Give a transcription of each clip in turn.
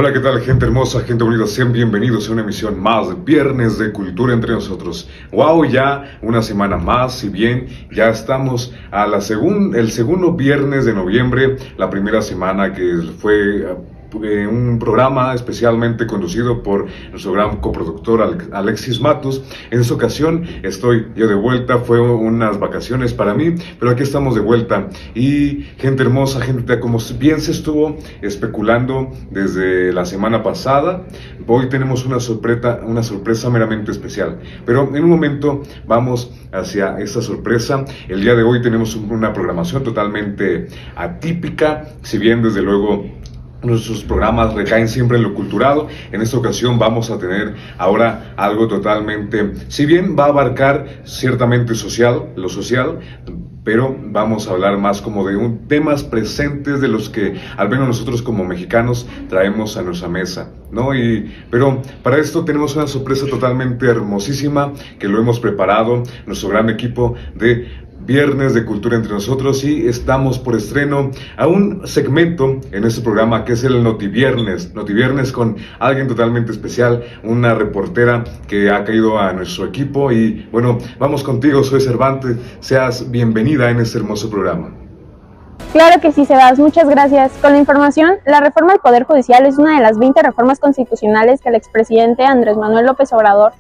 Hola, ¿qué tal, gente hermosa, gente bonita? Sean bienvenidos a una emisión más de Viernes de Cultura entre nosotros. Wow, ya una semana más, si bien ya estamos a el segundo viernes de noviembre, la primera semana que fue un programa especialmente conducido por nuestro gran coproductor Alexis Matus. En esta ocasión estoy yo de vuelta, fue unas vacaciones para mí, pero aquí estamos de vuelta. Y gente hermosa, gente, como bien se estuvo especulando desde la semana pasada, hoy tenemos una sorpresa meramente especial. Pero en un momento vamos hacia esta sorpresa. El día de hoy tenemos una programación totalmente atípica, si bien desde luego nuestros programas recaen siempre en lo cultural. En esta ocasión vamos a tener ahora algo totalmente, si bien va a abarcar ciertamente lo social, pero vamos a hablar más como de temas presentes de los que al menos nosotros como mexicanos traemos a nuestra mesa, ¿no? Pero para esto tenemos una sorpresa totalmente hermosísima que lo hemos preparado, nuestro gran equipo de Viernes de Cultura entre nosotros, y estamos por estreno a un segmento en este programa que es el Notiviernes con alguien totalmente especial, una reportera que ha caído a nuestro equipo. Y bueno, vamos contigo, soy Cervantes, seas bienvenida en este hermoso programa. Claro que sí, Sebas, muchas gracias. Con la información, la reforma al Poder Judicial es una de las 20 reformas constitucionales que el expresidente Andrés Manuel López Obrador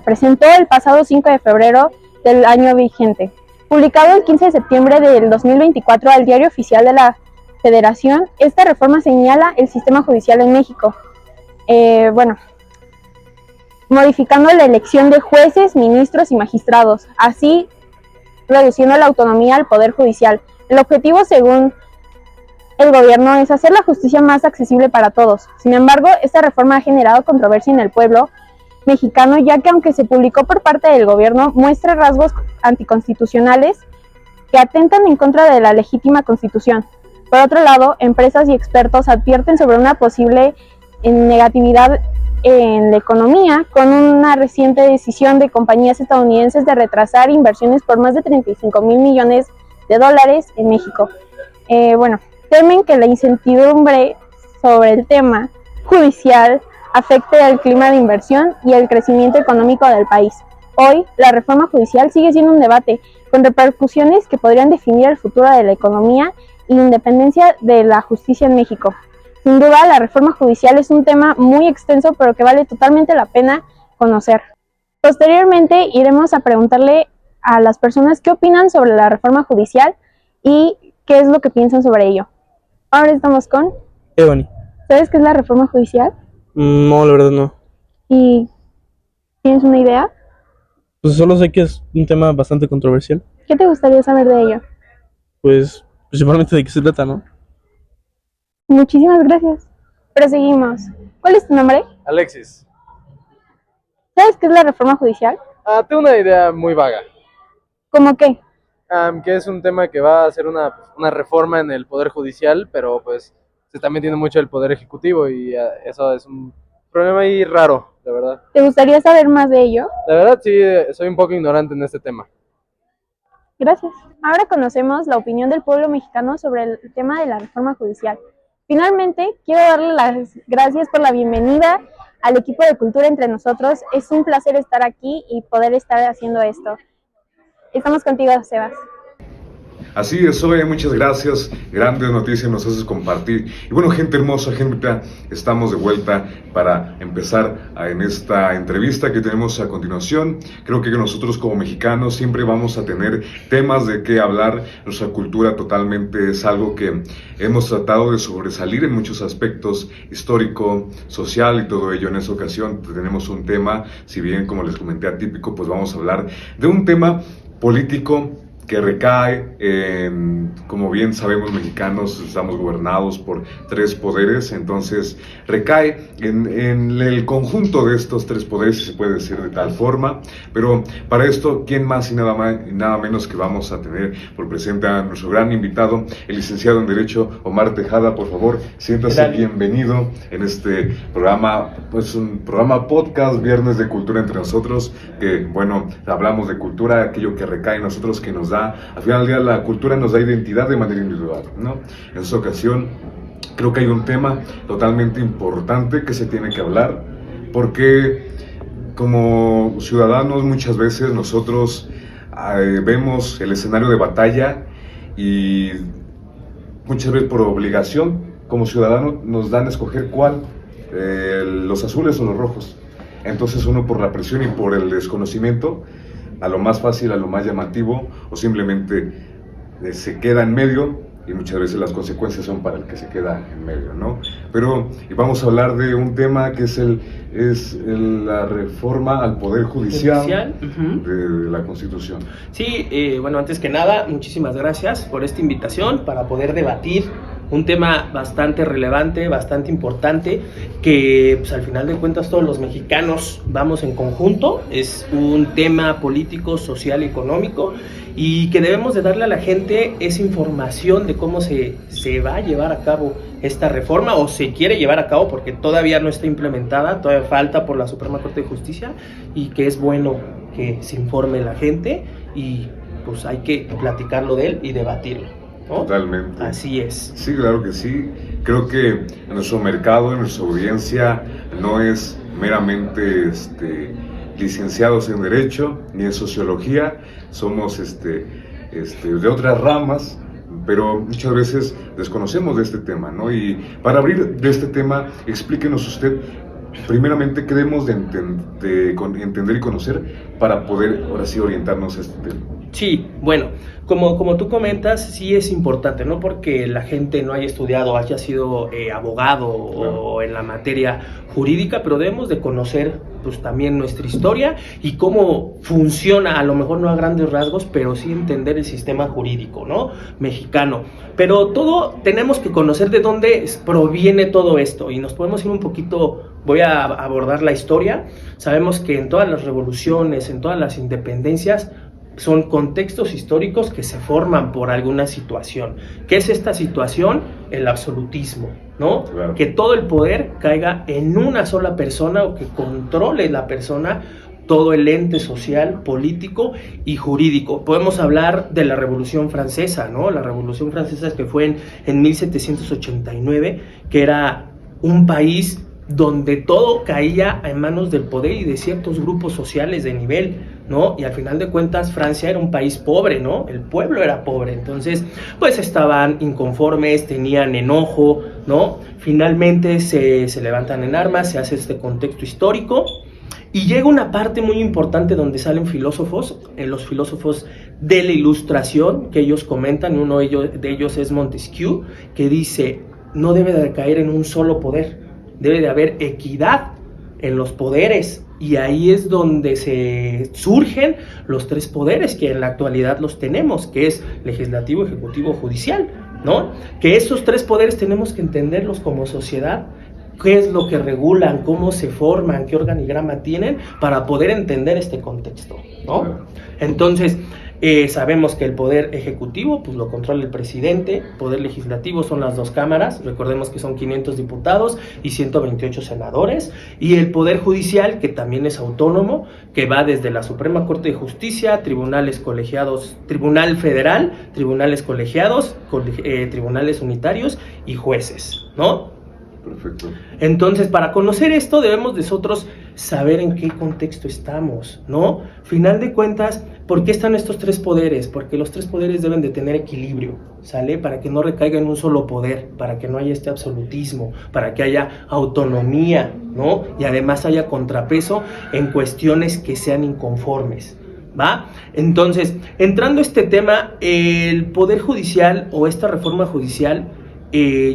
presentó el pasado 5 de febrero del año vigente. Publicado el 15 de septiembre del 2024 al Diario Oficial de la Federación, esta reforma señala el sistema judicial en México. Modificando la elección de jueces, ministros y magistrados, así reduciendo la autonomía al Poder Judicial. El objetivo, según el gobierno, es hacer la justicia más accesible para todos. Sin embargo, esta reforma ha generado controversia en el pueblo mexicano, ya que aunque se publicó por parte del gobierno, muestra rasgos anticonstitucionales que atentan en contra de la legítima constitución. Por otro lado, empresas y expertos advierten sobre una posible negatividad en la economía con una reciente decisión de compañías estadounidenses de retrasar inversiones por más de 35 mil millones de dólares en México. Temen que la incertidumbre sobre el tema judicial afecte al clima de inversión y el crecimiento económico del país. Hoy, la reforma judicial sigue siendo un debate con repercusiones que podrían definir el futuro de la economía y la independencia de la justicia en México. Sin duda, la reforma judicial es un tema muy extenso, pero que vale totalmente la pena conocer. Posteriormente, iremos a preguntarle a las personas qué opinan sobre la reforma judicial y qué es lo que piensan sobre ello. Ahora estamos con Ebony. ¿Sabes qué es la reforma judicial? No, la verdad no. ¿Y tienes una idea? Pues solo sé que es un tema bastante controversial. ¿Qué te gustaría saber de ello? Pues principalmente de qué se trata, ¿no? Muchísimas gracias. Proseguimos. ¿Cuál es tu nombre? Alexis. ¿Sabes qué es la reforma judicial? Tengo una idea muy vaga. ¿Cómo qué? Que es un tema que va a hacer una reforma en el Poder Judicial, pero pues se está metiendo mucho el Poder Ejecutivo y eso es un problema ahí raro, la verdad. ¿Te gustaría saber más de ello? La verdad sí, soy un poco ignorante en este tema. Gracias. Ahora conocemos la opinión del pueblo mexicano sobre el tema de la reforma judicial. Finalmente, quiero darle las gracias por la bienvenida al equipo de Cultura entre nosotros. Es un placer estar aquí y poder estar haciendo esto. Estamos contigo, Sebas. Así es, Zoe, muchas gracias, grandes noticias nos haces compartir. Y bueno, gente hermosa, gente, estamos de vuelta para empezar en esta entrevista que tenemos a continuación. Creo que nosotros como mexicanos siempre vamos a tener temas de qué hablar. Nuestra cultura totalmente es algo que hemos tratado de sobresalir en muchos aspectos, histórico, social y todo ello. En esta ocasión tenemos un tema, si bien como les comenté atípico, pues vamos a hablar de un tema político que recae en, como bien sabemos mexicanos, estamos gobernados por tres poderes, entonces recae en el conjunto de estos tres poderes, si se puede decir de tal forma. Pero para esto, ¿quién más y nada menos que vamos a tener por presente a nuestro gran invitado, el licenciado en Derecho, Omar Tejada? Por favor, siéntase bienvenido en este programa, pues un programa podcast, Viernes de Cultura entre nosotros, que bueno, hablamos de cultura, aquello que recae en nosotros, que nos da, al final del día, la cultura nos da identidad de manera individual, ¿no? En esta ocasión creo que hay un tema totalmente importante que se tiene que hablar, porque como ciudadanos muchas veces nosotros vemos el escenario de batalla y muchas veces por obligación como ciudadanos nos dan a escoger cuál, los azules o los rojos. Entonces uno por la presión y por el desconocimiento, a lo más fácil, a lo más llamativo, o simplemente se queda en medio, y muchas veces las consecuencias son para el que se queda en medio, ¿no? Pero y vamos a hablar de un tema que es la reforma al Poder Judicial, de la Constitución. Sí, bueno, antes que nada, muchísimas gracias por esta invitación para poder debatir un tema bastante relevante, bastante importante, que pues, al final de cuentas todos los mexicanos vamos en conjunto. Es un tema político, social, económico, y que debemos de darle a la gente esa información de cómo se va a llevar a cabo esta reforma, o se quiere llevar a cabo, porque todavía no está implementada, todavía falta por la Suprema Corte de Justicia, y que es bueno que se informe la gente, y pues hay que platicarlo de él y debatirlo, ¿no? Totalmente. Así es. Sí, claro que sí. Creo que nuestro mercado, nuestra audiencia no es meramente licenciados en Derecho ni en Sociología, somos de otras ramas, pero muchas veces desconocemos de este tema, ¿no? Y para abrir de este tema, explíquenos usted, primeramente, qué debemos de entender y conocer para poder, ahora sí, orientarnos a este tema. Sí, bueno, como tú comentas, sí es importante, no porque la gente no haya estudiado, haya sido abogado o en la materia jurídica, pero debemos de conocer pues también nuestra historia y cómo funciona, a lo mejor no a grandes rasgos, pero sí entender el sistema jurídico, ¿no? Mexicano. Pero todo tenemos que conocer de dónde proviene todo esto, y nos podemos ir un poquito, voy a abordar la historia. Sabemos que en todas las revoluciones, en todas las independencias, son contextos históricos que se forman por alguna situación. ¿Qué es esta situación? El absolutismo, ¿no? Claro. Que todo el poder caiga en una sola persona, o que controle la persona todo el ente social, político y jurídico. Podemos hablar de la Revolución Francesa, ¿no? La Revolución Francesa, que fue en 1789, que era un país donde todo caía en manos del poder y de ciertos grupos sociales de nivel, ¿no? Y al final de cuentas Francia era un país pobre, ¿no? El pueblo era pobre, entonces pues estaban inconformes, tenían enojo, ¿no? Finalmente se levantan en armas, se hace este contexto histórico, y llega una parte muy importante donde salen filósofos, los filósofos de la Ilustración, que ellos comentan. Uno de ellos es Montesquieu, que dice: no debe de caer en un solo poder, debe de haber equidad en los poderes, y ahí es donde se surgen los tres poderes que en la actualidad los tenemos, que es legislativo, ejecutivo, judicial, ¿no? Que esos tres poderes tenemos que entenderlos como sociedad, qué es lo que regulan, cómo se forman, qué organigrama tienen, para poder entender este contexto, ¿no? Entonces, sabemos que el poder ejecutivo pues lo controla el presidente, poder legislativo son las dos cámaras, recordemos que son 500 diputados y 128 senadores, y el poder judicial, que también es autónomo, que va desde la Suprema Corte de Justicia, tribunales colegiados, Tribunal Federal, tribunales colegiados, tribunales unitarios y jueces, ¿no? Perfecto. Entonces, para conocer esto debemos nosotros saber en qué contexto estamos, ¿no? Final de cuentas, ¿por qué están estos tres poderes? Porque los tres poderes deben de tener equilibrio, ¿sale? Para que no recaiga en un solo poder, para que no haya este absolutismo, para que haya autonomía, ¿no? Y además haya contrapeso en cuestiones que sean inconformes, ¿va? Entonces, entrando a este tema, el Poder Judicial o esta reforma judicial,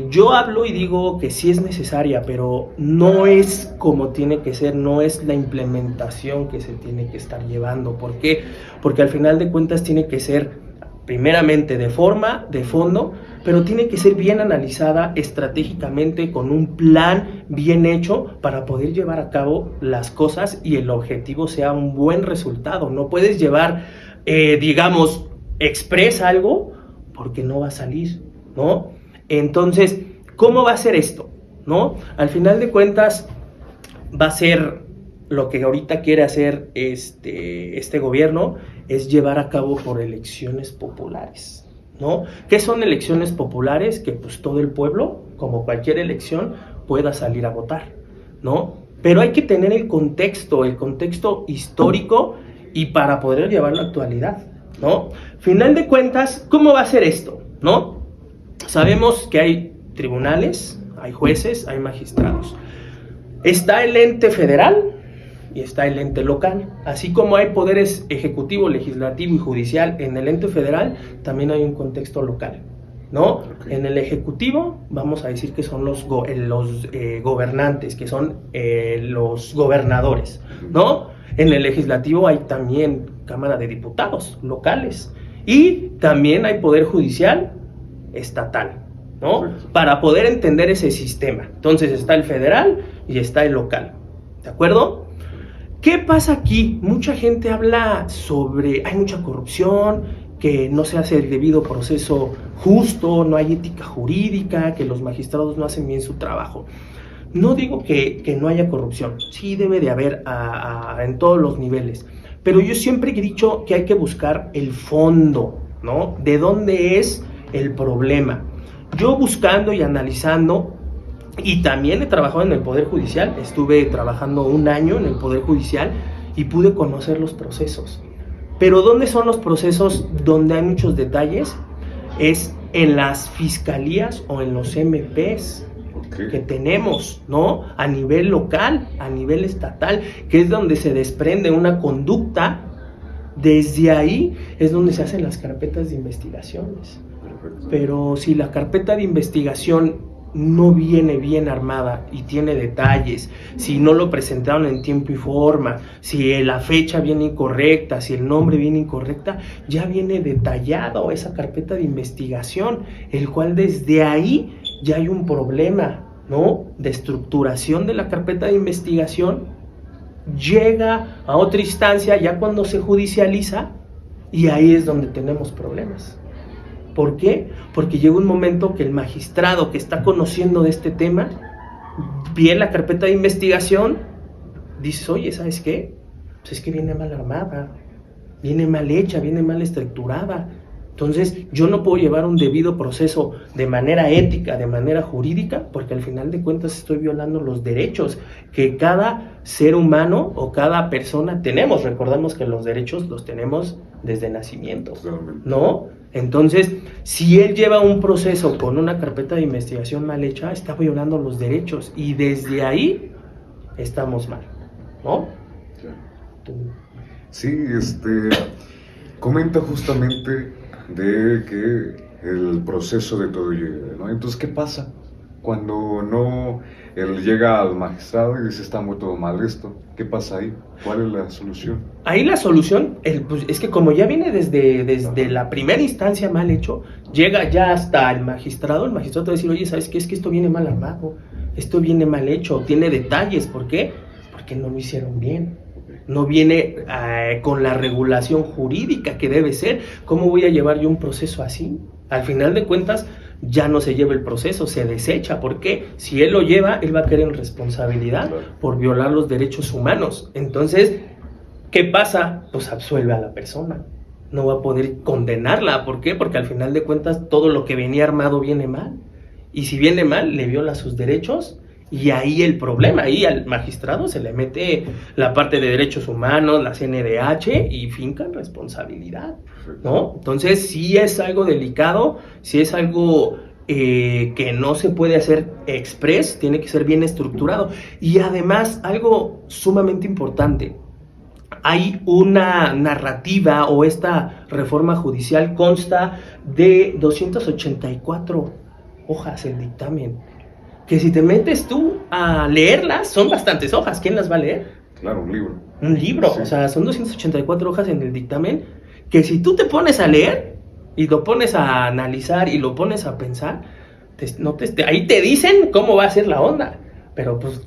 yo hablo y digo que sí es necesaria, pero no es como tiene que ser, no es la implementación que se tiene que estar llevando. ¿Por qué? Porque al final de cuentas tiene que ser primeramente de forma, de fondo, pero tiene que ser bien analizada estratégicamente, con un plan bien hecho para poder llevar a cabo las cosas y el objetivo sea un buen resultado. No puedes llevar, digamos, express algo porque no va a salir, ¿no? Entonces, ¿cómo va a ser esto? ¿No? Al final de cuentas, va a ser lo que ahorita quiere hacer este gobierno, es llevar a cabo por elecciones populares, ¿no? ¿Qué son elecciones populares? Que pues todo el pueblo como cualquier elección, pueda salir a votar, ¿no? Pero hay que tener el contexto histórico y para poder llevarlo a la actualidad, ¿no? Final de cuentas, ¿cómo va a ser esto, no? Sabemos que hay tribunales, hay jueces, hay magistrados. Está el ente federal y está el ente local. Así como hay poderes ejecutivo, legislativo y judicial en el ente federal, también hay un contexto local, ¿no? En el ejecutivo vamos a decir que son los gobernantes, que son los gobernadores, ¿no? En el legislativo hay también Cámara de Diputados locales y también hay poder judicial estatal, ¿no? Para poder entender ese sistema. Entonces está el federal y está el local, ¿de acuerdo? ¿Qué pasa aquí? Mucha gente habla sobre, hay mucha corrupción, que no se hace el debido proceso justo, no hay ética jurídica, que los magistrados no hacen bien su trabajo. No digo que no haya corrupción, sí debe de haber en todos los niveles, pero yo siempre he dicho que hay que buscar el fondo, ¿no? ¿De dónde es el problema? Yo buscando y analizando, y también he trabajado en el Poder Judicial, estuve trabajando 1 año en el Poder Judicial y pude conocer los procesos. Pero ¿dónde son los procesos donde hay muchos detalles? Es en las fiscalías o en los MPs que tenemos, ¿no? A nivel local, a nivel estatal, que es donde se desprende una conducta. Desde ahí es donde se hacen las carpetas de investigaciones. Pero si la carpeta de investigación no viene bien armada y tiene detalles, si no lo presentaron en tiempo y forma, si la fecha viene incorrecta, si el nombre viene incorrecta, ya viene detallado esa carpeta de investigación, el cual desde ahí ya hay un problema, ¿no? De estructuración de la carpeta de investigación, llega a otra instancia ya cuando se judicializa y ahí es donde tenemos problemas. ¿Por qué? Porque llega un momento que el magistrado que está conociendo de este tema, ve la carpeta de investigación, dice, oye, ¿sabes qué? Pues es que viene mal armada, viene mal hecha, viene mal estructurada. Entonces, yo no puedo llevar un debido proceso de manera ética, de manera jurídica, porque al final de cuentas estoy violando los derechos que cada ser humano o cada persona tenemos. Recordamos que los derechos los tenemos desde nacimiento, ¿no? Entonces, si él lleva un proceso con una carpeta de investigación mal hecha, está violando los derechos y desde ahí estamos mal, ¿no? Sí, comenta justamente de que el proceso de todo llega, ¿no? Entonces, ¿qué pasa cuando no él llega al magistrado y dice está muy todo mal esto? ¿Qué pasa ahí? ¿Cuál es la solución? Ahí la solución pues, es que como ya viene desde la primera instancia mal hecho, llega ya hasta el magistrado te va a decir, oye, ¿sabes qué? Es que esto viene mal armado, esto viene mal hecho, tiene detalles. ¿Por qué? Porque no lo hicieron bien. No viene con la regulación jurídica que debe ser. ¿Cómo voy a llevar yo un proceso así? Al final de cuentas, ya no se lleva el proceso, se desecha. ¿Por qué? Si él lo lleva, él va a caer en responsabilidad por violar los derechos humanos. Entonces, ¿qué pasa? Pues absuelve a la persona. No va a poder condenarla. ¿Por qué? Porque al final de cuentas, todo lo que venía armado viene mal. Y si viene mal, le viola sus derechos. Y ahí el problema, ahí al magistrado se le mete la parte de derechos humanos, la CNDH y fincan responsabilidad, ¿no? Entonces sí es algo delicado, sí es algo que no se puede hacer express, tiene que ser bien estructurado. Y además algo sumamente importante, hay una narrativa o esta reforma judicial consta de 284 hojas el dictamen. Que si te metes tú a leerlas, son bastantes hojas. ¿Quién las va a leer? Claro, un libro. Un libro, sí. O sea, son 284 hojas en el dictamen, que si tú te pones a leer y lo pones a analizar y lo pones a pensar, ahí te dicen cómo va a ser la onda, pero pues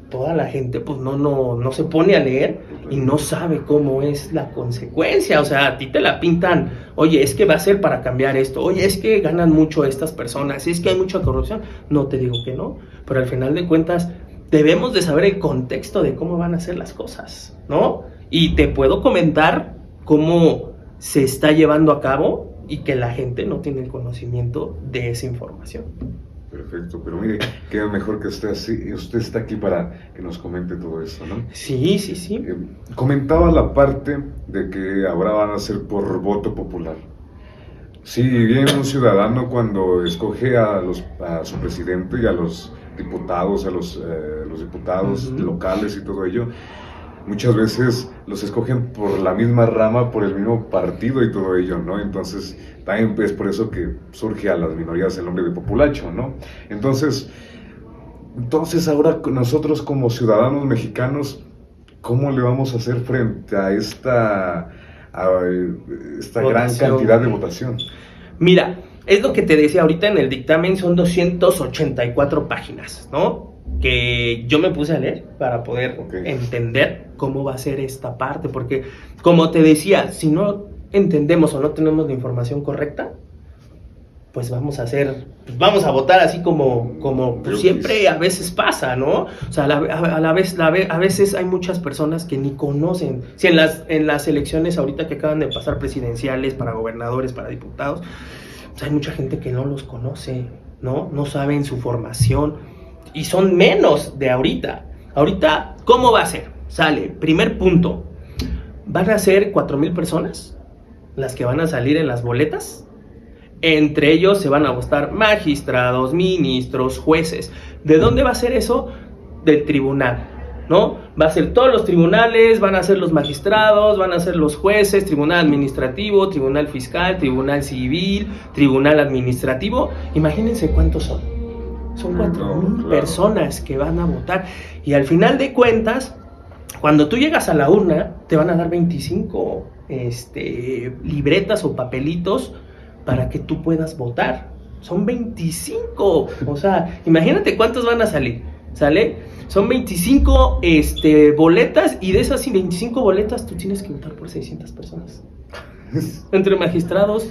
toda la gente pues no se pone a leer y no sabe cómo es la consecuencia. O sea, a ti te la pintan, oye, es que va a ser para cambiar esto, oye, es que ganan mucho estas personas, es que hay mucha corrupción. No te digo que no, pero al final de cuentas debemos de saber el contexto de cómo van a ser las cosas, ¿no? Y te puedo comentar cómo se está llevando a cabo y que la gente no tiene el conocimiento de esa información. Perfecto, pero mire, queda mejor que esté así, usted está aquí para que nos comente todo esto, ¿no? Sí, sí, sí. Comentaba la parte de que ahora van a ser por voto popular. Sí, bien un ciudadano cuando escoge a su presidente y a los diputados, los diputados locales y todo ello, muchas veces los escogen por la misma rama, por el mismo partido y todo ello, ¿no? Entonces, también es por eso que surge a las minorías el nombre de populacho, ¿no? Entonces ahora nosotros como ciudadanos mexicanos, ¿cómo le vamos a hacer frente a esta gran cantidad de votación? Mira, es lo que te decía ahorita en el dictamen, son 284 páginas, ¿no? Que yo me puse a leer para poder entender cómo va a ser esta parte, porque como te decía, si no entendemos o no tenemos la información correcta, pues vamos a votar así como pues siempre a veces pasa, ¿no? O sea, a veces hay muchas personas que ni conocen. Si en las elecciones ahorita que acaban de pasar presidenciales, para gobernadores, para diputados, pues hay mucha gente que no los conoce, ¿no? No saben su formación y son menos de ahorita. Ahorita, ¿cómo va a ser? Sale, primer punto, van a ser 4,000 personas las que van a salir en las boletas. Entre ellos se van a votar magistrados, ministros, jueces. ¿De dónde va a ser eso? Del tribunal, ¿no? Va a ser todos los tribunales, van a ser los magistrados, van a ser los jueces, tribunal administrativo, tribunal fiscal, tribunal civil, tribunal administrativo. Imagínense cuántos son. Son 4,000 personas que van a votar. Y al final de cuentas, cuando tú llegas a la urna, te van a dar 25 libretas o papelitos para que tú puedas votar. Son 25. O sea, imagínate cuántos van a salir. ¿Sale? Son 25 boletas, y de esas 25 boletas tú tienes que votar por 600 personas. Entre magistrados,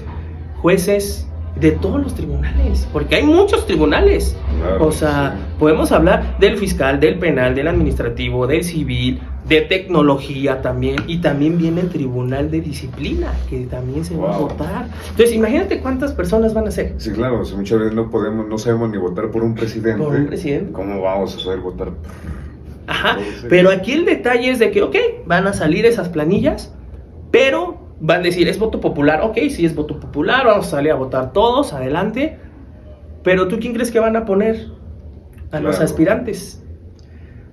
jueces, de todos los tribunales, porque hay muchos tribunales. Claro, o sea, sí. Podemos hablar del fiscal, del penal, del administrativo, del civil, de tecnología también, y también viene el tribunal de disciplina, que también se va a votar. Entonces, imagínate cuántas personas van a ser. Sí, claro, o sea, muchas veces no sabemos ni votar por un presidente. Por un presidente. ¿Cómo vamos a saber votar? Ajá, pero aquí el detalle es de que, ok, van a salir esas planillas, pero van a decir, es voto popular. Ok, sí es voto popular, vamos a salir a votar todos, adelante. Pero ¿tú quién crees que van a poner? A los aspirantes.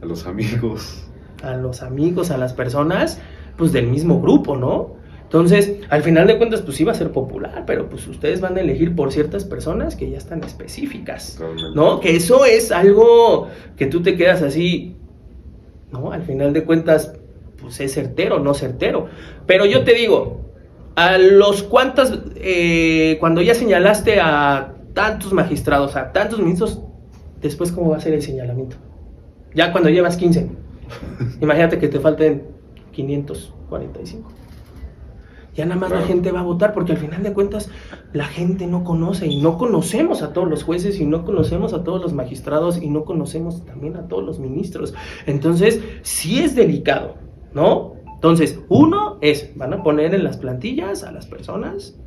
A los amigos. A los amigos, a las personas, pues del mismo grupo, ¿no? Entonces, al final de cuentas, pues sí va a ser popular, pero pues ustedes van a elegir por ciertas personas que ya están específicas, ¿no? Que eso es algo que tú te quedas así, ¿no? Al final de cuentas, pues es certero, no certero. Pero yo te digo, a los cuantas, cuando ya señalaste a tantos magistrados, a tantos ministros, después ¿cómo va a ser el señalamiento? Ya cuando llevas 15, imagínate que te falten 545. Ya nada más la gente va a votar, porque al final de cuentas la gente no conoce, y no conocemos a todos los jueces, y no conocemos a todos los magistrados, y no conocemos también a todos los ministros. Entonces, sí es delicado, ¿no? Entonces, uno es, van a poner en las plantillas a las personas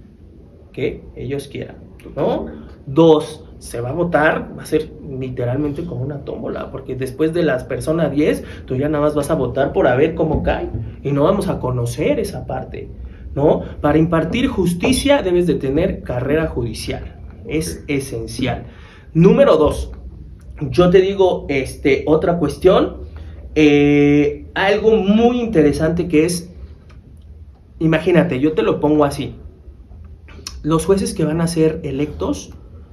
que ellos quieran, ¿no? Dos, se va a votar, va a ser literalmente como una tómbola, porque después de las personas 10, tú ya nada más vas a votar por a ver cómo cae, y no vamos a conocer esa parte, ¿no? Para impartir justicia debes de tener carrera judicial, es esencial. Número 2, yo te digo otra cuestión, algo muy interesante que es, imagínate, yo te lo pongo así, los jueces que van a ser electos,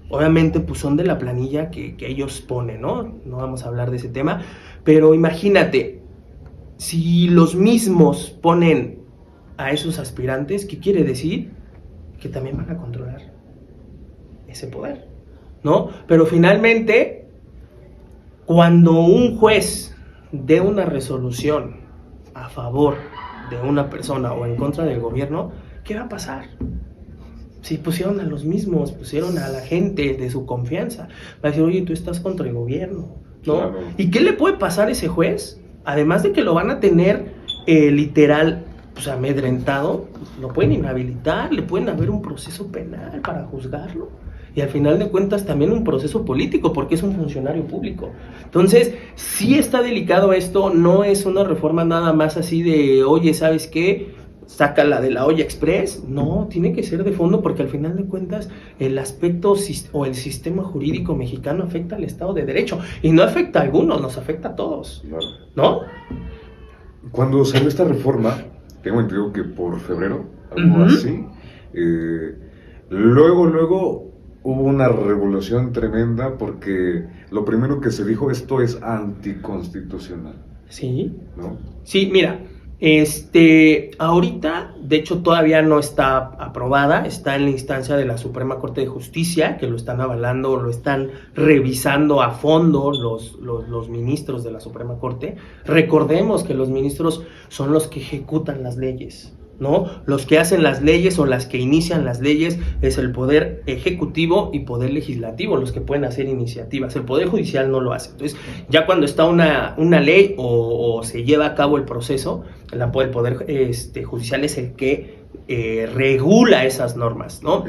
obviamente pues son de la planilla que ellos ponen, ¿no? No vamos a hablar de ese tema, pero imagínate, si los mismos ponen a esos aspirantes, ¿qué quiere decir? Que también van a controlar ese poder, ¿no? Pero finalmente, cuando un juez dé una resolución a favor de una persona o en contra del gobierno, ¿qué va a pasar? Si pusieron a los mismos, pusieron a la gente de su confianza, va a decir, oye, tú estás contra el gobierno, ¿no? Claro. ¿Y qué le puede pasar a ese juez? Además de que lo van a tener literal, pues amedrentado, lo pueden inhabilitar, le pueden haber un proceso penal para juzgarlo. y al final de cuentas también un proceso político, porque es un funcionario público. Entonces, sí está delicado esto, no es una reforma nada más así de, oye, ¿sabes qué? Sácala de la olla express. No, tiene que ser de fondo, porque al final de cuentas el aspecto o el sistema jurídico mexicano afecta al Estado de Derecho, y no afecta a algunos, nos afecta a todos, Claro. ¿no? Cuando salió esta reforma, tengo entendido que por febrero, algo Ujú. así, luego hubo una revolución tremenda porque lo primero que se dijo, esto es anticonstitucional, Sí. ¿no? Sí, mira, ahorita, de hecho, todavía no está aprobada, está en la instancia de la Suprema Corte de Justicia, que lo están avalando, lo están revisando a fondo los ministros de la Suprema Corte. Recordemos que los ministros son los que ejecutan las leyes, ¿no? Los que hacen las leyes o las que inician las leyes es el poder ejecutivo y poder legislativo, los que pueden hacer iniciativas. El poder judicial no lo hace. Entonces, ya cuando está una ley o se lleva a cabo el proceso, el poder judicial es el que regula esas normas, ¿no?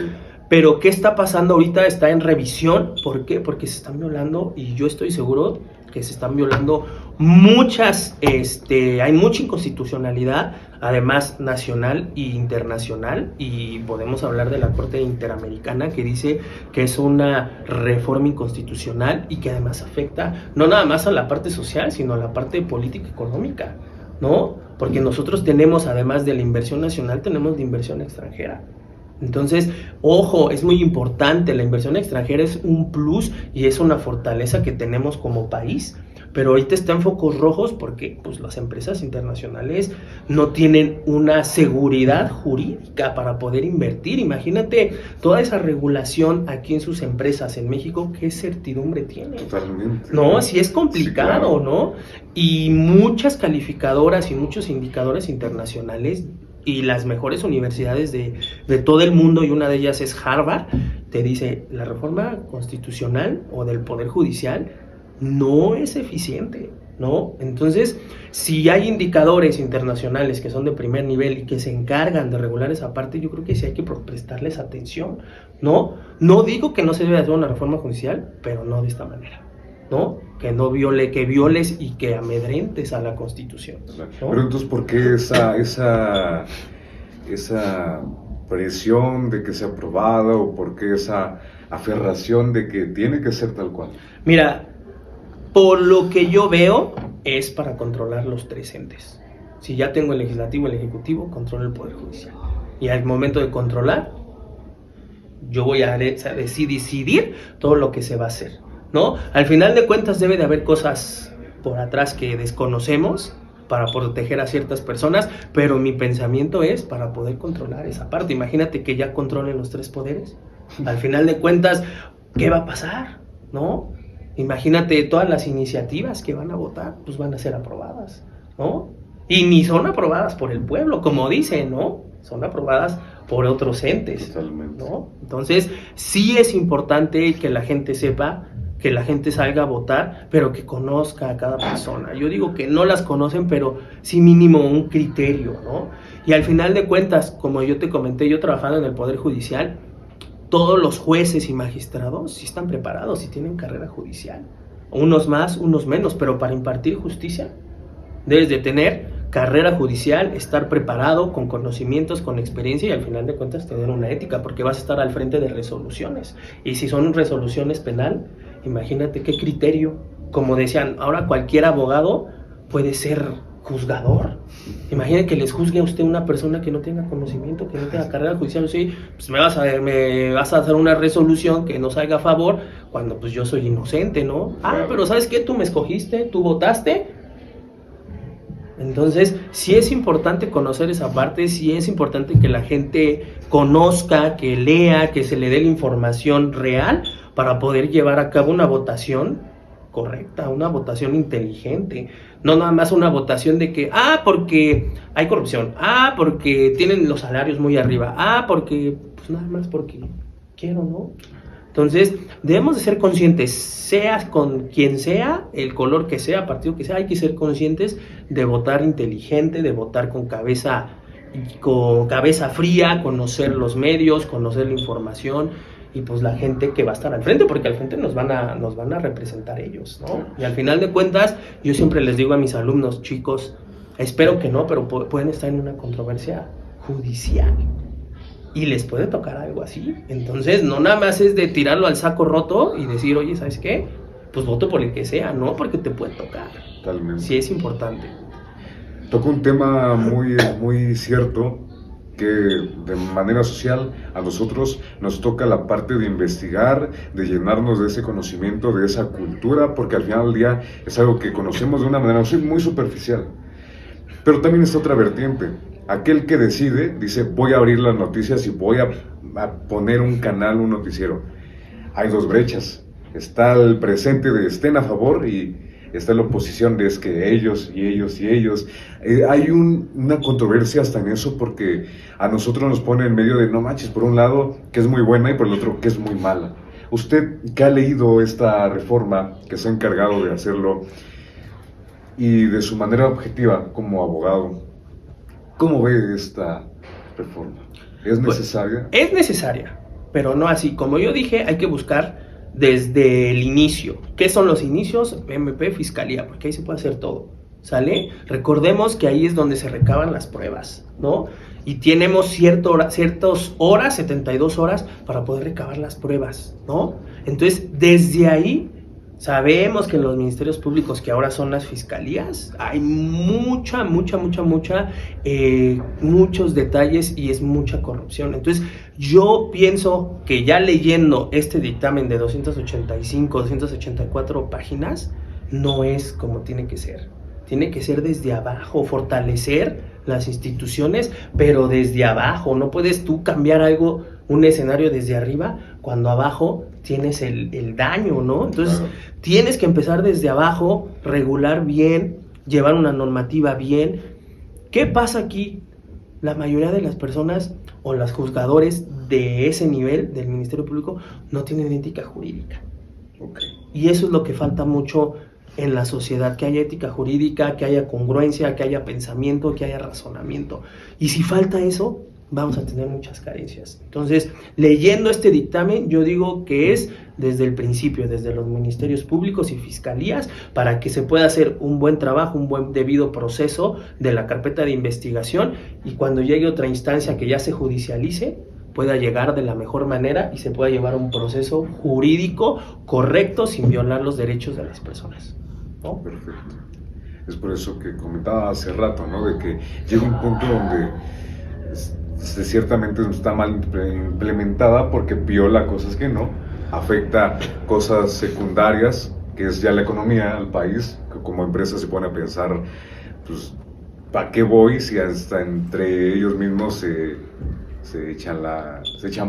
Pero ¿qué está pasando ahorita? Está en revisión. ¿Por qué? Porque se están violando, y yo estoy seguro que se están violando hay mucha inconstitucionalidad, además nacional e internacional, y podemos hablar de la Corte Interamericana, que dice que es una reforma inconstitucional y que además afecta no nada más a la parte social, sino a la parte política económica, ¿no? Porque nosotros tenemos, además de la inversión nacional, tenemos la inversión extranjera. Entonces, ojo, es muy importante, la inversión extranjera es un plus y es una fortaleza que tenemos como país, pero ahorita está en focos rojos porque pues, las empresas internacionales no tienen una seguridad jurídica para poder invertir. Imagínate toda esa regulación aquí en sus empresas en México, ¿qué certidumbre tiene? Totalmente. No, sí es complicado, Sí, claro. ¿no? Y muchas calificadoras y muchos indicadores internacionales y las mejores universidades de todo el mundo, y una de ellas es Harvard, te dice, la reforma constitucional o del Poder Judicial no es eficiente, ¿no? Entonces, si hay indicadores internacionales que son de primer nivel y que se encargan de regular esa parte, yo creo que sí hay que prestarles atención, ¿no? No digo que no se debe hacer una reforma judicial, pero no de esta manera, ¿no? Que violes y que amedrentes a la Constitución, ¿no? Pero entonces, ¿por qué esa presión de que sea aprobada, o por qué esa aferración de que tiene que ser tal cual? Mira, por lo que yo veo, es para controlar los tres entes. Si ya tengo el legislativo, el ejecutivo, controlo el Poder Judicial. Y al momento de controlar, yo voy a decidir todo lo que se va a hacer, ¿no? Al final de cuentas debe de haber cosas por atrás que desconocemos para proteger a ciertas personas, pero mi pensamiento es para poder controlar esa parte. Imagínate que ya controlen los tres poderes. Al final de cuentas, ¿qué va a pasar? ¿No? Imagínate todas las iniciativas que van a votar, pues van a ser aprobadas, ¿no? Y ni son aprobadas por el pueblo, como dicen, ¿no? Son aprobadas por otros entes, Totalmente. ¿no? Entonces, sí es importante que la gente sepa, que la gente salga a votar, pero que conozca a cada persona. Yo digo que no las conocen, pero sí mínimo un criterio, ¿no? Y al final de cuentas, como yo te comenté, yo trabajando en el Poder Judicial, todos los jueces y magistrados sí están preparados y tienen carrera judicial. Unos más, unos menos, pero para impartir justicia debes de tener carrera judicial, estar preparado, con conocimientos, con experiencia, y al final de cuentas tener una ética, porque vas a estar al frente de resoluciones. Y si son resoluciones penal, imagínate qué criterio. Como decían, ahora cualquier abogado puede ser juzgador. Imagínate que les juzgue a usted una persona que no tenga conocimiento, que no tenga carrera judicial. Sí, pues me vas a hacer una resolución que no salga a favor cuando pues yo soy inocente, ¿no? Ah, pero ¿sabes qué? Tú me escogiste, tú votaste. Entonces, sí es importante conocer esa parte, sí es importante que la gente conozca, que lea, que se le dé la información real para poder llevar a cabo una votación correcta, una votación inteligente, no nada más una votación de que, porque hay corrupción, porque tienen los salarios muy arriba, porque, pues nada más porque quiero, ¿no? Entonces, debemos de ser conscientes, sea con quien sea, el color que sea, partido que sea, hay que ser conscientes de votar inteligente, de votar con cabeza fría, conocer los medios, conocer la información, y pues la gente que va a estar al frente, porque al frente nos van a representar ellos, ¿no? Y al final de cuentas, yo siempre les digo a mis alumnos, chicos, espero que no, pero pueden estar en una controversia judicial y les puede tocar algo así. Entonces, no nada más es de tirarlo al saco roto y decir, oye, ¿sabes qué? Pues voto por el que sea, ¿no? Porque te puede tocar. Totalmente. Sí, es importante. Toca un tema muy cierto, que de manera social a nosotros nos toca la parte de investigar, de llenarnos de ese conocimiento, de esa cultura, porque al final del día es algo que conocemos de una manera muy superficial. Pero también está otra vertiente. Aquel que decide, dice, voy a abrir las noticias y voy a poner un canal, un noticiero. Hay dos brechas. Está el presente de estén a favor y está la oposición de es que ellos y ellos y ellos. Hay una controversia hasta en eso, porque a nosotros nos pone en medio de no manches, por un lado que es muy buena y por el otro que es muy mala. Usted que ha leído esta reforma, que se ha encargado de hacerlo y de su manera objetiva como abogado, ¿cómo ve esta reforma? ¿Es necesaria? Pues, es necesaria, pero no así. Como yo dije, hay que buscar desde el inicio. ¿Qué son los inicios? MP, Fiscalía, porque ahí se puede hacer todo, ¿sale? Recordemos que ahí es donde se recaban las pruebas, ¿no? Y tenemos ciertas horas, 72 horas, para poder recabar las pruebas, ¿no? Entonces, desde ahí, sabemos que en los ministerios públicos, que ahora son las fiscalías, hay muchos detalles y es mucha corrupción. Entonces, yo pienso que ya leyendo este dictamen de 285, 284 páginas, no es como tiene que ser. Tiene que ser desde abajo, fortalecer las instituciones, pero desde abajo. No puedes tú cambiar algo, un escenario desde arriba, cuando abajo tienes el daño, ¿no? Entonces, Claro. Tienes que empezar desde abajo, regular bien, llevar una normativa bien. ¿Qué pasa aquí? La mayoría de las personas o los juzgadores de ese nivel del Ministerio Público no tienen ética jurídica. Okay. Y eso es lo que falta mucho en la sociedad, que haya ética jurídica, que haya congruencia, que haya pensamiento, que haya razonamiento. Y si falta eso, vamos a tener muchas carencias. Entonces, leyendo este dictamen, yo digo que es desde el principio, desde los ministerios públicos y fiscalías, para que se pueda hacer un buen trabajo, un buen debido proceso de la carpeta de investigación, y cuando llegue otra instancia que ya se judicialice, pueda llegar de la mejor manera y se pueda llevar un proceso jurídico correcto sin violar los derechos de las personas, ¿no? Perfecto. Es por eso que comentaba hace rato, ¿no? De que llega un punto donde ciertamente está mal implementada porque viola cosas que no, afecta cosas secundarias, que es ya la economía al país, que como empresa se pone a pensar, pues, ¿para qué voy si hasta entre ellos mismos se echan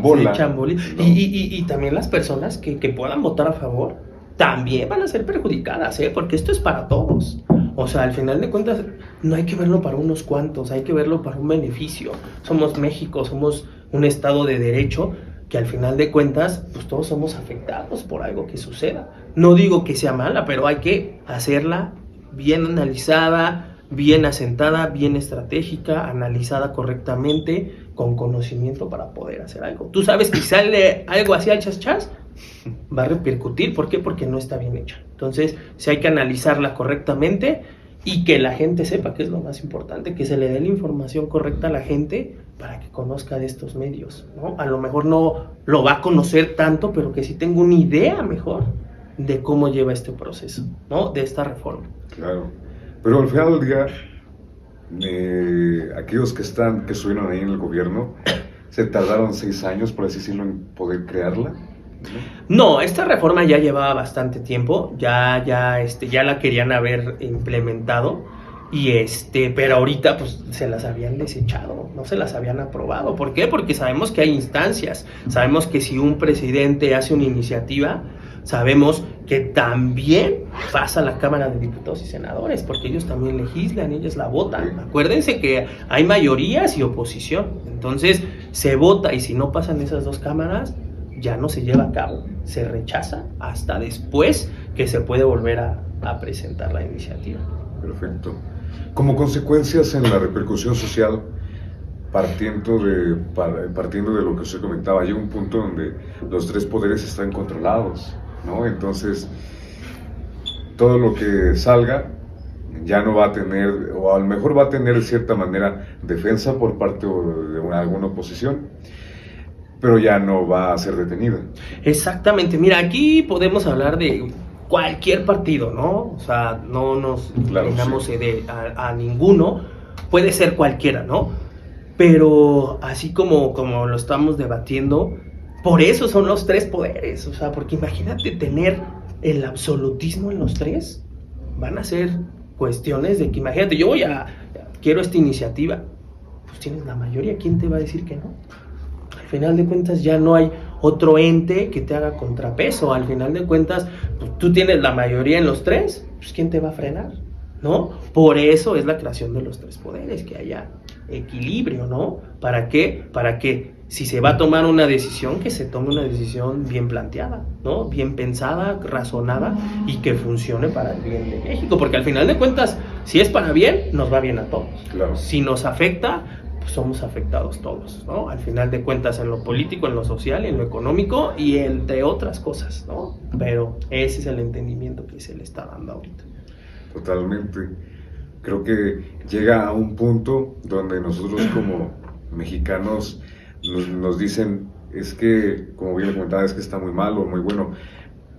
bola? ¿No? Y también las personas que puedan votar a favor también van a ser perjudicadas, porque esto es para todos. O sea, al final de cuentas, no hay que verlo para unos cuantos, hay que verlo para un beneficio. Somos México, somos un estado de derecho, que al final de cuentas, pues todos somos afectados por algo que suceda. No digo que sea mala, pero hay que hacerla bien analizada, bien asentada, bien estratégica, analizada correctamente, con conocimiento para poder hacer algo. Tú sabes que si sale algo así al chas, va a repercutir. ¿Por qué? Porque no está bien hecha. Entonces, sí hay que analizarla correctamente y que la gente sepa, que es lo más importante, que se le dé la información correcta a la gente para que conozca de estos medios, ¿no? A lo mejor no lo va a conocer tanto, pero que sí tenga una idea mejor de cómo lleva este proceso, ¿no? De esta reforma. Claro. Pero al final del día, aquellos que estuvieron ahí en el gobierno, se tardaron 6 años, por así decirlo, en poder crearla. No, esta reforma ya llevaba bastante tiempo, ya la querían haber implementado, pero ahorita pues se las habían desechado, no se las habían aprobado. ¿Por qué? Porque sabemos que hay instancias, sabemos que si un presidente hace una iniciativa, sabemos que también pasa a la Cámara de Diputados y Senadores, porque ellos también legislan, ellos la votan. Acuérdense que hay mayorías y oposición, entonces se vota, y si no pasan esas dos cámaras, ya no se lleva a cabo, se rechaza hasta después que se puede volver a presentar la iniciativa. Perfecto. Como consecuencias en la repercusión social, partiendo de lo que usted comentaba, llega un punto donde los tres poderes están controlados, ¿no? Entonces, todo lo que salga ya no va a tener, o a lo mejor va a tener de cierta manera defensa por parte de alguna oposición, pero ya no va a ser detenida. Exactamente, mira, aquí podemos hablar de cualquier partido, ¿no? O sea, no nos tengamos a ninguno, puede ser cualquiera, ¿no? Pero así como lo estamos debatiendo, por eso son los tres poderes, o sea, porque imagínate tener el absolutismo en los tres, van a ser cuestiones de que, imagínate, quiero esta iniciativa, pues tienes la mayoría, ¿quién te va a decir que no? Al final de cuentas ya no hay otro ente que te haga contrapeso, al final de cuentas pues, tú tienes la mayoría en los tres, pues ¿quién te va a frenar? ¿No? Por eso es la creación de los tres poderes, que haya equilibrio, ¿no? ¿Para qué? Para que si se va a tomar una decisión, que se tome una decisión bien planteada, ¿no? Bien pensada, razonada y que funcione para el bien de México, porque al final de cuentas, si es para bien, nos va bien a todos. Claro. Si nos afecta, pues somos afectados todos, ¿no? Al final de cuentas, en lo político, en lo social, en lo económico y entre otras cosas, ¿no? Pero ese es el entendimiento que se le está dando ahorita. Totalmente. Creo que llega a un punto donde nosotros como mexicanos nos dicen, es que, como bien le comentaba, es que está muy mal o muy bueno.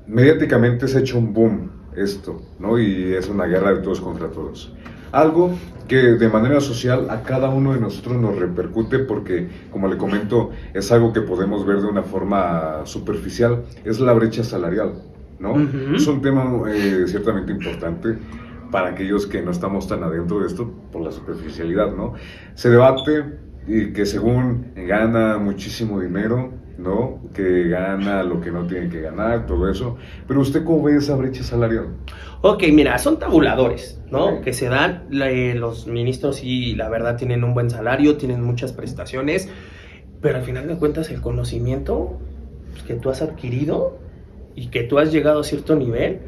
Mediáticamente se ha hecho un boom esto, ¿no? Y es una guerra de todos contra todos. Algo que de manera social a cada uno de nosotros nos repercute porque, como le comento, es algo que podemos ver de una forma superficial, es la brecha salarial, ¿no? Uh-huh. Es un tema ciertamente importante para aquellos que no estamos tan adentro de esto por la superficialidad, ¿no? Se debate y que según gana muchísimo dinero, ¿no? Que gana lo que no tiene que ganar, todo eso. Pero ¿usted cómo ve esa brecha salarial? Ok, mira, son tabuladores, ¿no? Okay. Que se dan, los ministros sí, la verdad, tienen un buen salario, tienen muchas prestaciones, pero al final de cuentas el conocimiento pues, que tú has adquirido y que tú has llegado a cierto nivel,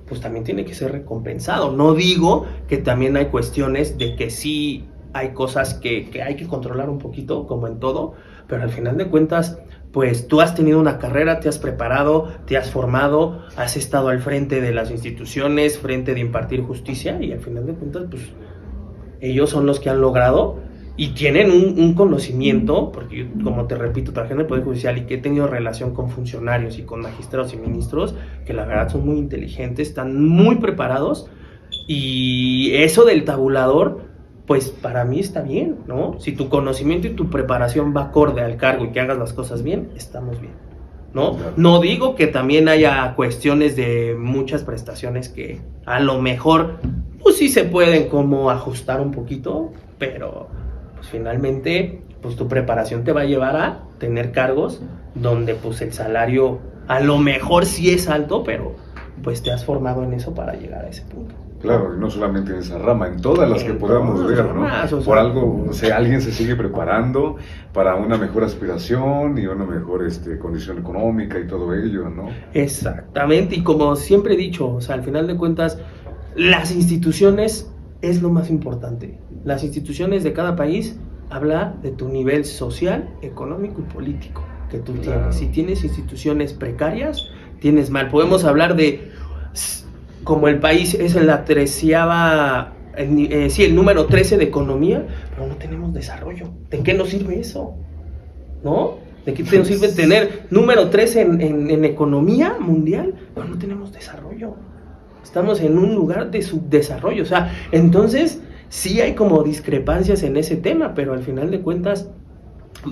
pues también tiene que ser recompensado. No digo que también hay cuestiones de que sí hay cosas que hay que controlar un poquito, como en todo, pero al final de cuentas, pues tú has tenido una carrera, te has preparado, te has formado, has estado al frente de las instituciones, frente de impartir justicia, y al final de cuentas, pues ellos son los que han logrado y tienen un conocimiento, porque yo, como te repito, trabajé en el Poder Judicial y que he tenido relación con funcionarios y con magistrados y ministros, que la verdad son muy inteligentes, están muy preparados, y eso del tabulador, pues para mí está bien, ¿no? Si tu conocimiento y tu preparación va acorde al cargo y que hagas las cosas bien, estamos bien, ¿no? No digo que también haya cuestiones de muchas prestaciones que a lo mejor, pues sí se pueden como ajustar un poquito, pero pues finalmente, pues tu preparación te va a llevar a tener cargos donde pues el salario a lo mejor sí es alto, pero pues te has formado en eso para llegar a ese punto. Claro, y no solamente en esa rama, en todas las que podamos ver, ¿no? Ramas, o sea, por algo, o sea, alguien se sigue preparando para una mejor aspiración y una mejor condición económica y todo ello, ¿no? Exactamente, y como siempre he dicho, o sea, al final de cuentas, las instituciones es lo más importante. Las instituciones de cada país habla de tu nivel social, económico y político que tú tienes. Si tienes instituciones precarias, tienes mal. Podemos hablar de, como el país es en la 13ª, el número 13 de economía, pero no tenemos desarrollo. ¿De qué nos sirve eso? ¿No? ¿De qué nos sirve tener número 13 en economía mundial, pero no tenemos desarrollo? Estamos en un lugar de subdesarrollo. O sea, entonces sí hay como discrepancias en ese tema, pero al final de cuentas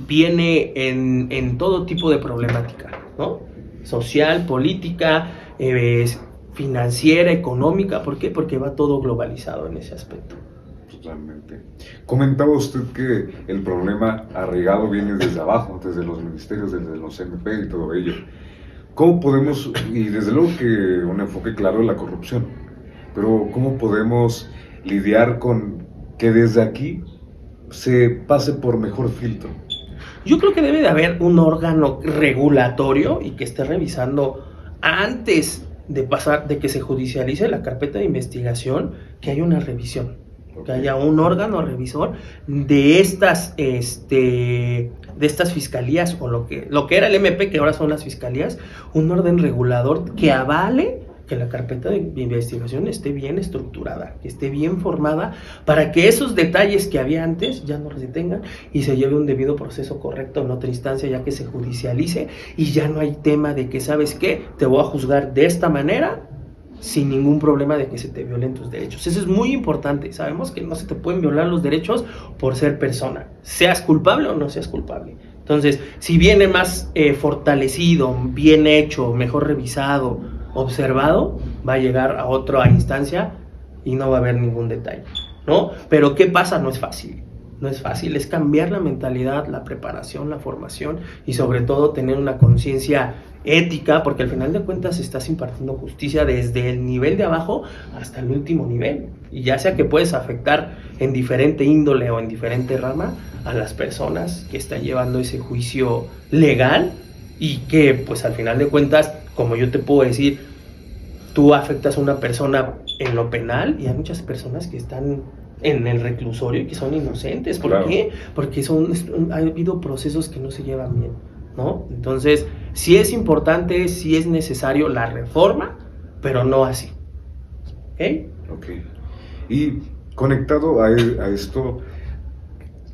viene en todo tipo de problemática, ¿no? Social, política, financiera, económica. ¿Por qué? Porque va todo globalizado en ese aspecto. Totalmente. Comentaba usted que el problema arraigado viene desde abajo, desde los ministerios, desde los MP y todo ello. ¿Cómo podemos, y desde luego que un enfoque claro en la corrupción, pero cómo podemos lidiar con que desde aquí se pase por mejor filtro? Yo creo que debe de haber un órgano regulatorio y que esté revisando antes de pasar, de que se judicialice la carpeta de investigación, que haya una revisión, que haya un órgano revisor de estas, fiscalías, o lo que era el MP, que ahora son las fiscalías, un orden regulador que avale que la carpeta de investigación esté bien estructurada, que esté bien formada, para que esos detalles que había antes ya no se tengan y se lleve un debido proceso correcto en otra instancia, ya que se judicialice y ya no hay tema de que, ¿sabes qué? Te voy a juzgar de esta manera sin ningún problema de que se te violen tus derechos. Eso es muy importante. Sabemos que no se te pueden violar los derechos por ser persona, seas culpable o no seas culpable. Entonces, si viene más fortalecido, bien hecho, mejor revisado, observado, va a llegar a otra instancia y no va a haber ningún detalle, ¿no? Pero ¿qué pasa? No es fácil. No es fácil, es cambiar la mentalidad, la preparación, la formación y sobre todo tener una conciencia ética, porque al final de cuentas estás impartiendo justicia desde el nivel de abajo hasta el último nivel, y ya sea que puedes afectar en diferente índole o en diferente rama a las personas que están llevando ese juicio legal, y que pues al final de cuentas, como yo te puedo decir, tú afectas a una persona en lo penal y hay muchas personas que están en el reclusorio y que son inocentes. ¿Por Claro. qué? Porque ha habido procesos que no se llevan bien, ¿no? Entonces, sí es importante, sí es necesario la reforma, pero no así. ¿Ok? Ok. Y conectado a esto,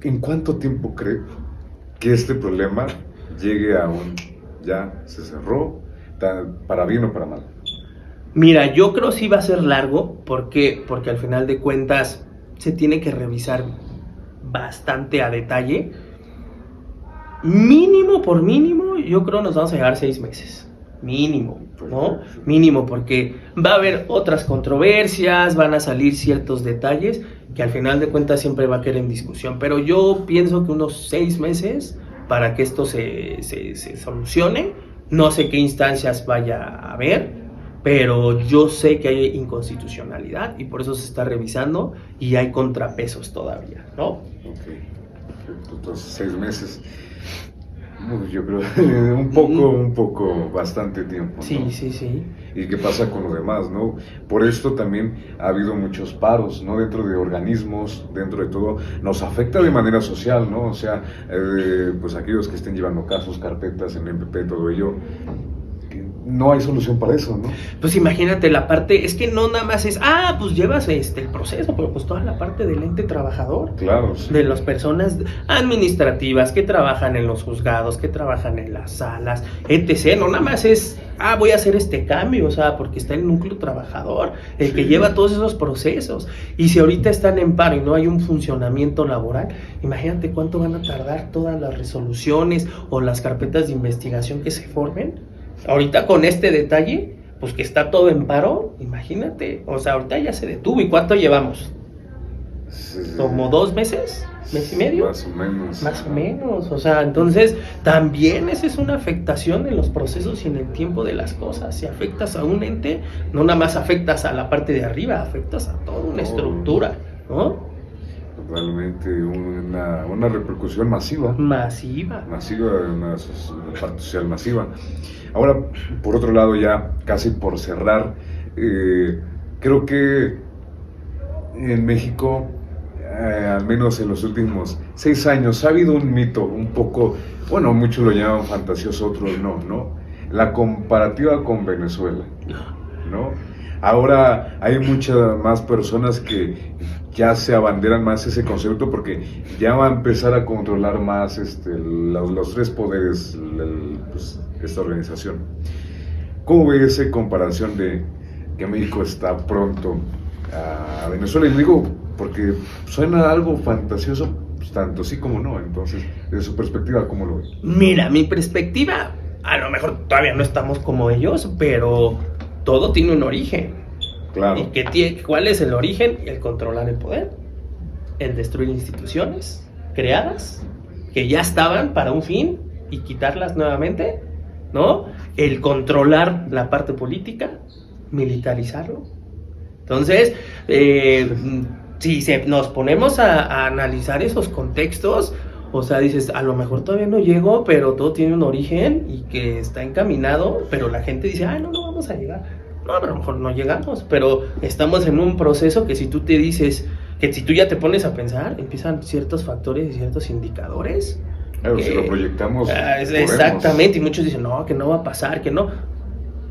¿en cuánto tiempo cree que este problema llegue a ya se cerró, para bien o para mal? Mira, yo creo sí va a ser largo, porque al final de cuentas se tiene que revisar bastante a detalle. Mínimo por mínimo, yo creo nos vamos a llevar 6 meses. Mínimo, ¿no? Mínimo, porque va a haber otras controversias, van a salir ciertos detalles que al final de cuentas siempre va a quedar en discusión. Pero yo pienso que unos 6 meses para que esto se solucione. No sé qué instancias vaya a haber, pero yo sé que hay inconstitucionalidad y por eso se está revisando y hay contrapesos todavía, ¿no? Ok, perfecto. Entonces 6 meses. Yo creo un poco, bastante tiempo, ¿no? Sí, sí, sí. ¿Y qué pasa con lo demás, no? Por esto también ha habido muchos paros, ¿no? Dentro de organismos, dentro de todo, nos afecta de manera social, ¿no? O sea, pues aquellos que estén llevando casos, carpetas en MP, todo ello, no hay solución para eso, ¿no? Pues imagínate la parte, es que no nada más es, pues llevas el proceso, pero pues toda la parte del ente trabajador. Claro, sí. De las personas administrativas que trabajan en los juzgados, que trabajan en las salas, etc. No nada más es, voy a hacer este cambio, o sea, porque está el núcleo trabajador, el que lleva todos esos procesos. Y si ahorita están en paro y no hay un funcionamiento laboral, imagínate cuánto van a tardar todas las resoluciones o las carpetas de investigación que se formen. Ahorita con este detalle, pues que está todo en paro, imagínate, o sea, ahorita ya se detuvo. ¿Y cuánto llevamos? Sí. ¿Como 2 meses? ¿Mes y medio? Más o menos. Más o menos, o sea, entonces también esa es una afectación en los procesos y en el tiempo de las cosas. Si afectas a un ente, no nada más afectas a la parte de arriba, afectas a toda una estructura, ¿no? Realmente una repercusión masiva. Masiva. Una parte social masiva. Ahora, por otro lado, ya casi por cerrar, creo que en México, al menos en los últimos 6 años, ha habido un mito un poco, bueno, muchos lo llaman fantasioso, otros no, la comparativa con Venezuela, ¿no? Ahora hay muchas más personas que ya se abanderan más ese concepto porque ya va a empezar a controlar más los 3 poderes, pues, esta organización. ¿Cómo ve esa comparación de que México está pronto a Venezuela? Y digo, porque suena algo fantasioso, pues, tanto sí como no. Entonces, desde su perspectiva, ¿cómo lo ve? Mira, mi perspectiva, a lo mejor todavía no estamos como ellos, pero todo tiene un origen. Claro. ¿Y cuál es el origen? El controlar el poder, el destruir instituciones creadas que ya estaban para un fin y quitarlas nuevamente, ¿no? El controlar la parte política, militarizarlo. Entonces, si nos ponemos a analizar esos contextos, o sea, dices, a lo mejor todavía no llego, pero todo tiene un origen y que está encaminado, pero la gente dice, no vamos a llegar. No, a lo mejor no llegamos, pero estamos en un proceso que si tú te dices, que si tú ya te pones a pensar, empiezan ciertos factores y ciertos indicadores. Claro, si lo proyectamos, exactamente, y muchos dicen, no, que no va a pasar, que no.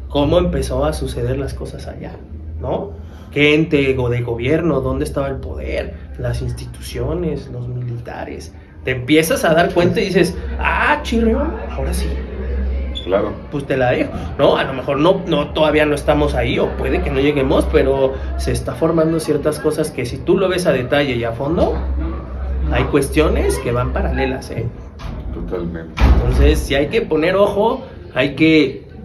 ¿Cómo empezó a suceder las cosas allá? ¿No? ¿Qué ente de gobierno? ¿Dónde estaba el poder? Las instituciones, los militares. Te empiezas a dar cuenta y dices, chirrión, ahora sí. Claro. Pues te la dejo, ¿no? A lo mejor no, todavía no estamos ahí, o puede que no lleguemos, pero se está formando ciertas cosas que si tú lo ves a detalle y a fondo, hay cuestiones que van paralelas, ¿eh? Totalmente. Entonces, si hay que poner ojo,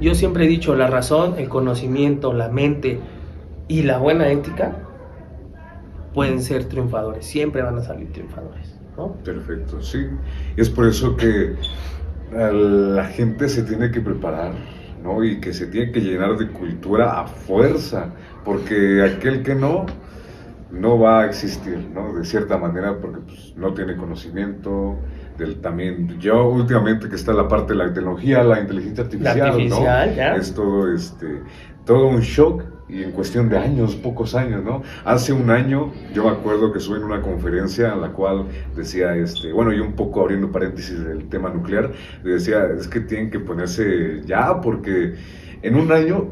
yo siempre he dicho, la razón, el conocimiento, la mente y la buena ética pueden ser triunfadores, siempre van a salir triunfadores, ¿no? Perfecto, sí. Es por eso que la gente se tiene que preparar, ¿no? Y que se tiene que llenar de cultura a fuerza, porque aquel que no va a existir, ¿no? De cierta manera, porque pues, no tiene conocimiento. También, yo últimamente que está la parte de la tecnología, la inteligencia artificial, ¿no? Ya. Es todo un shock, y en cuestión de años, pocos años, ¿no? Hace un año, yo me acuerdo que estuve en una conferencia en la cual decía, bueno, yo un poco abriendo paréntesis del tema nuclear, decía, es que tienen que ponerse ya, porque en un año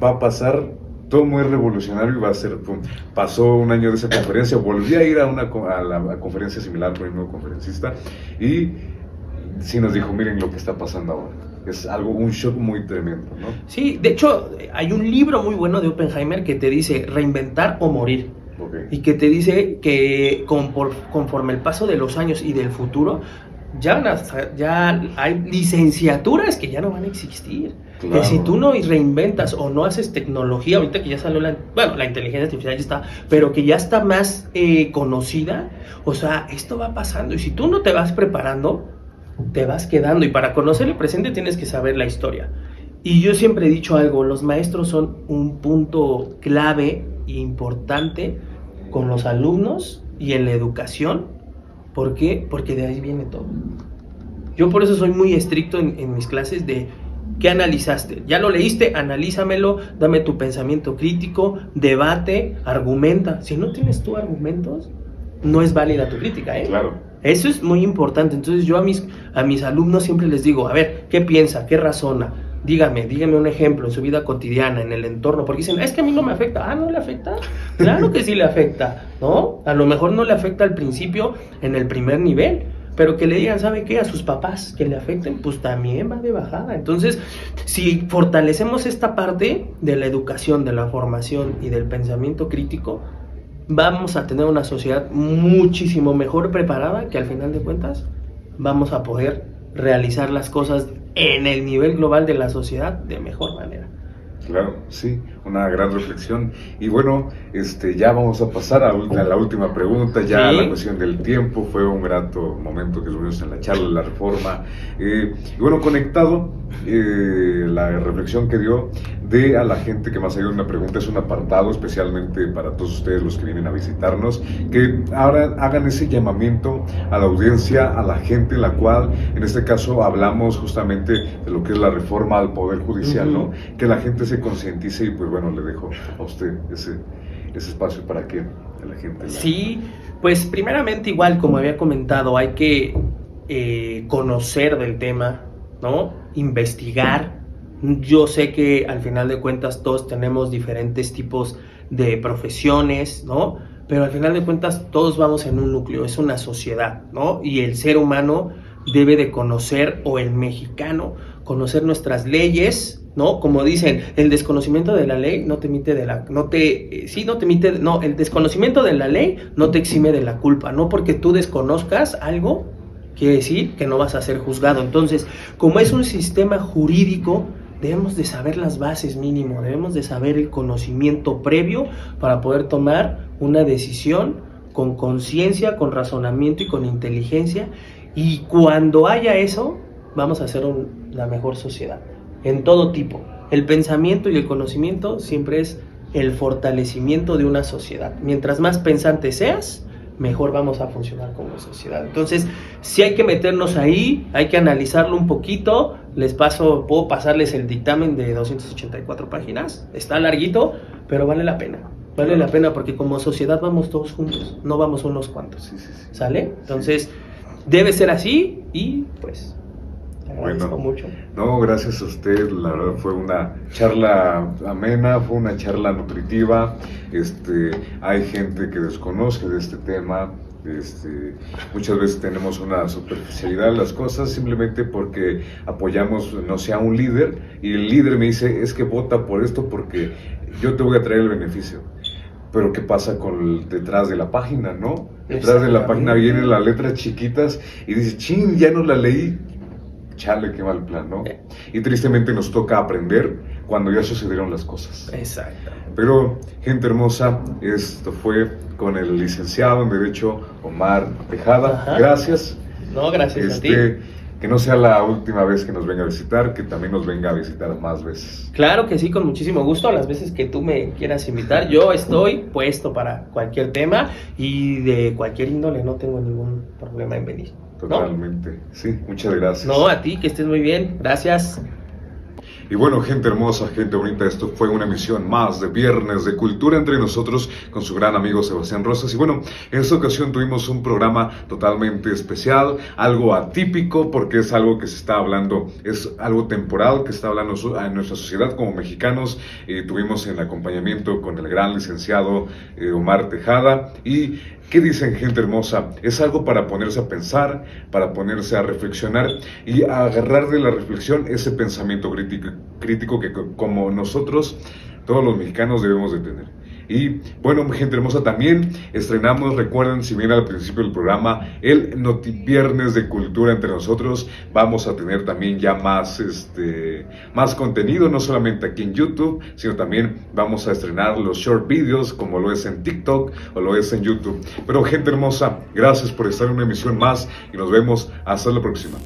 va a pasar todo muy revolucionario y va a ser, pasó un año de esa conferencia, volví a ir a la conferencia similar con el nuevo conferencista, y sí nos dijo, miren lo que está pasando ahora. Es un shock muy tremendo, ¿no? Sí, de hecho, hay un libro muy bueno de Oppenheimer que te dice reinventar o morir. Okay. Y que te dice que conforme el paso de los años y del futuro, ya hay licenciaturas que ya no van a existir. Claro. Que si tú no reinventas o no haces tecnología, ahorita que ya salió la inteligencia artificial ya está, pero que ya está más conocida, o sea, esto va pasando. Y si tú no te vas preparando, te vas quedando, y para conocer el presente tienes que saber la historia. Y yo siempre he dicho algo, los maestros son un punto clave e importante con los alumnos y en la educación. ¿Por qué? Porque de ahí viene todo. Yo por eso soy muy estricto en mis clases de ¿qué analizaste? ¿Ya lo leíste? Analízamelo, dame tu pensamiento crítico, debate, argumenta. Si no tienes tú argumentos, no es válida tu crítica, ¿eh? Claro. Eso es muy importante. Entonces yo a mis alumnos siempre les digo, a ver, ¿qué piensa? ¿Qué razona? Dígame un ejemplo en su vida cotidiana, en el entorno, porque dicen, es que a mí no me afecta. ¿No le afecta? Claro que sí le afecta, ¿no? A lo mejor no le afecta al principio en el primer nivel, pero que le digan, ¿sabe qué? A sus papás que le afecten, pues también va de bajada. Entonces, si fortalecemos esta parte de la educación, de la formación y del pensamiento crítico, vamos a tener una sociedad muchísimo mejor preparada, que al final de cuentas vamos a poder realizar las cosas en el nivel global de la sociedad de mejor manera. Claro, sí, una gran reflexión. Y bueno, ya vamos a pasar a la última pregunta, ya ¿Sí? La cuestión del tiempo. Fue un grato momento que estuvimos en la charla de la reforma. Y bueno, conectado, la reflexión que dio a la gente que más allá de una pregunta, es un apartado especialmente para todos ustedes los que vienen a visitarnos, que ahora hagan ese llamamiento a la audiencia, a la gente, en la cual en este caso hablamos justamente de lo que es la reforma al Poder Judicial, ¿no? Que la gente se concientice, y pues bueno, le dejo a usted ese espacio para que la gente... Sí, pues primeramente igual, como había comentado, hay que conocer del tema, ¿no? Investigar. Yo sé que al final de cuentas todos tenemos diferentes tipos de profesiones, ¿no? Pero al final de cuentas todos vamos en un núcleo, es una sociedad, ¿no? Y el ser humano debe de conocer, o el mexicano, conocer nuestras leyes, ¿no? Como dicen, el desconocimiento de la ley el desconocimiento de la ley no te exime de la culpa, no porque tú desconozcas algo quiere decir que no vas a ser juzgado. Entonces, como es un sistema jurídico, debemos de saber las bases mínimo, debemos de saber el conocimiento previo para poder tomar una decisión con conciencia, con razonamiento y con inteligencia, y cuando haya eso, vamos a hacer la mejor sociedad, en todo tipo. El pensamiento y el conocimiento siempre es el fortalecimiento de una sociedad. Mientras más pensante seas, mejor vamos a funcionar como sociedad. Entonces, sí hay que meternos ahí, hay que analizarlo un poquito. Puedo pasarles el dictamen de 284 páginas, está larguito, pero vale la pena. Vale la pena porque como sociedad vamos todos juntos, no vamos unos cuantos. Sí, sí, sí. ¿Sale? Entonces, debe ser así y pues, te agradezco Bueno, mucho. no, gracias a usted, la verdad fue una charla amena, fue una charla nutritiva, hay gente que desconoce de este tema, muchas veces tenemos una superficialidad en las cosas simplemente porque apoyamos, no sé, a un líder y el líder me dice, es que vota por esto porque yo te voy a traer el beneficio. Pero ¿qué pasa con detrás de la página, no? Detrás de la página vienen las letras chiquitas y dice, chin, ya no la leí. Chale, qué mal plan, ¿no? Y tristemente nos toca aprender cuando ya sucedieron las cosas. Exacto. Pero, gente hermosa, esto fue con el licenciado en Derecho Omar Tejada. Ajá. Gracias. No, gracias a ti. Que no sea la última vez que nos venga a visitar, que también nos venga a visitar más veces. Claro que sí, con muchísimo gusto. Las veces que tú me quieras invitar, yo estoy puesto para cualquier tema y de cualquier índole, no tengo ningún problema en venir. ¿No? Totalmente. Sí, muchas gracias. No, a ti, que estés muy bien. Gracias. Y bueno, gente hermosa, gente bonita, esto fue una emisión más de Viernes de Cultura entre nosotros con su gran amigo Sebastián Rosas. Y bueno, en esta ocasión tuvimos un programa totalmente especial, algo atípico porque es algo que se está hablando, es algo temporal que está hablando en nuestra sociedad como mexicanos. Tuvimos el acompañamiento con el gran licenciado Omar Tejada. Y ¿qué dicen, gente hermosa? Es algo para ponerse a pensar, para ponerse a reflexionar y a agarrar de la reflexión ese pensamiento crítico que como nosotros, todos los mexicanos debemos de tener. Y bueno, gente hermosa, también estrenamos, recuerden, si bien al principio del programa, el Viernes de Cultura entre nosotros. Vamos a tener también ya más contenido, no solamente aquí en YouTube, sino también vamos a estrenar los short videos, como lo es en TikTok o lo es en YouTube. Pero gente hermosa, gracias por estar en una emisión más y nos vemos hasta la próxima.